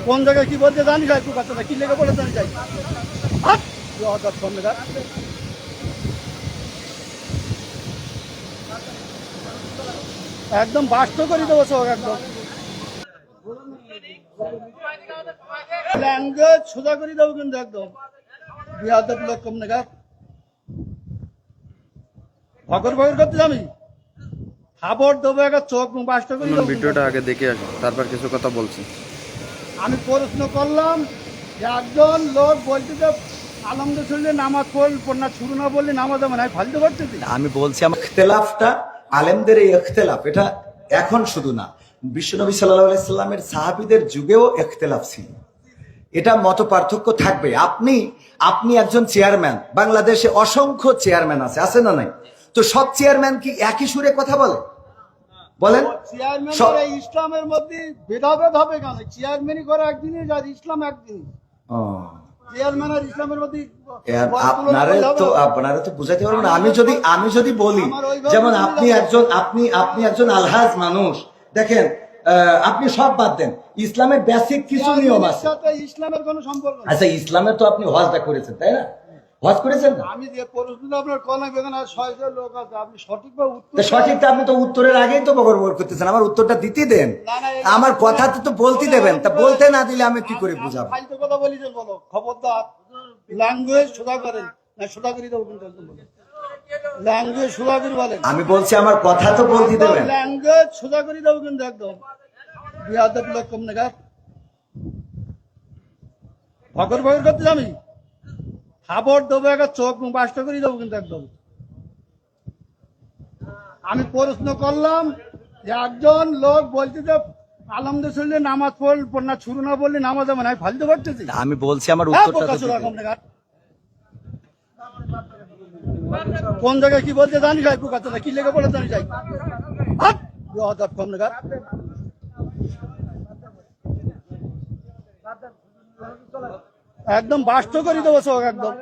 কোন জায়গায় কি বলতে জানি যাই বাচ্চাটা কি লেগে বলে জানি যাই একদম বাস্ত করে দেবো সব একদম ল্যাঙ্গুয়েজ সোজা করে দেবো কিন্তু একদম বিয়াদব লোক কম নাগা ভগর ভগর করতে আমি খাবার দেবো একটা চোখ বাস্ত করে দেবো। ভিডিওটা আগে দেখে আসো, তারপর কিছু কথা বলছি। আমি প্রশ্ন করলাম যে একজন লোক বলতে যে আলমদের শরীরে নামাজ পড়না শুরু না বললে নামাজ হবে না, ফালতু করতেছি। আমি বলছি আমার ইখতিলাফটা আলেমদের এই ইখতিলাফ এটা এখন শুধু না, বিশ্বনবী সাল্লাল্লাহু আলাইহি সাল্লামের সাহাবীদের যুগেও ইখতিলাফ ছিল, এটা মত পার্থক্য থাকবে। আপনি একজন চেয়ারম্যান, বাংলাদেশে অসংখ্য চেয়ারম্যান আছে না নাই? তো সব চেয়ারম্যান কি একই সুরে কথা বলে? বলেন চেয়ারম্যান ইসলামের মধ্যে ভেদাভেদ হবে কেন? চেয়ারম্যানই করে একদিনই, আর ইসলাম একদিন। চেয়ারম্যান আর ইসলামের মধ্যে আপনারা তো বুঝাইতে পারবেন না। আমি যদি বলি, যেমন আপনি একজন আলহাজ মানুষ, দেখেন আপনি সব বাদ দেন, ইসলামের বেসিক কিছু নিয়ম আছে। ইসলামের কোনো সম্পর্ক নেই। আচ্ছা, ইসলামের তো আপনি হজটা করেছেন, তাই না? হজ করেছেন না? আমি যে প্রশ্নটা আপনার কলা বেগান আর 600 লোক আছে, আপনি সঠিকভাবে উত্তর সঠিকটা আপনি তো উত্তরের আগেই তো বগর করতেছেন, আমার উত্তরটা দিতে দেন, আমার কথা তো বলতে দেবেন। তা বলতে না দিলে আমি কি করে বুঝাবো? ফালতু কথা বলি যে বলো, খবরদার ল্যাঙ্গুয়েজ সোজা করেন না, সোজা করে দেবো কিন্তু একদম ল্যাঙ্গুয়েজ সোজা করে বলেন। আমি বলছি আমার কথা তো বলতে দেবেন। ল্যাঙ্গুয়েজ সোজা করে দেবো কিন্তু একদম বিয়াদব লোক কম নাগা ভগর ভগর করতে আমি খাবার দেবো একটা চোখ বাস্ত করে দেবো কিন্তু একদম। আমি প্রশ্ন করলাম যে একজন লোক বলতে যে আলমদের শরীরে নামাজ পড়না শুরু না বললে নামাজ হবে না, ফালতু করতেছি। আমি বলছি আমার উত্তরটা কোন জায়গায় কি বলতে জানি যাই বাচ্চাটা কি লেগে বলে জানি যাই কম নাগা একদম বাস্ত করে দেবো সব একদম।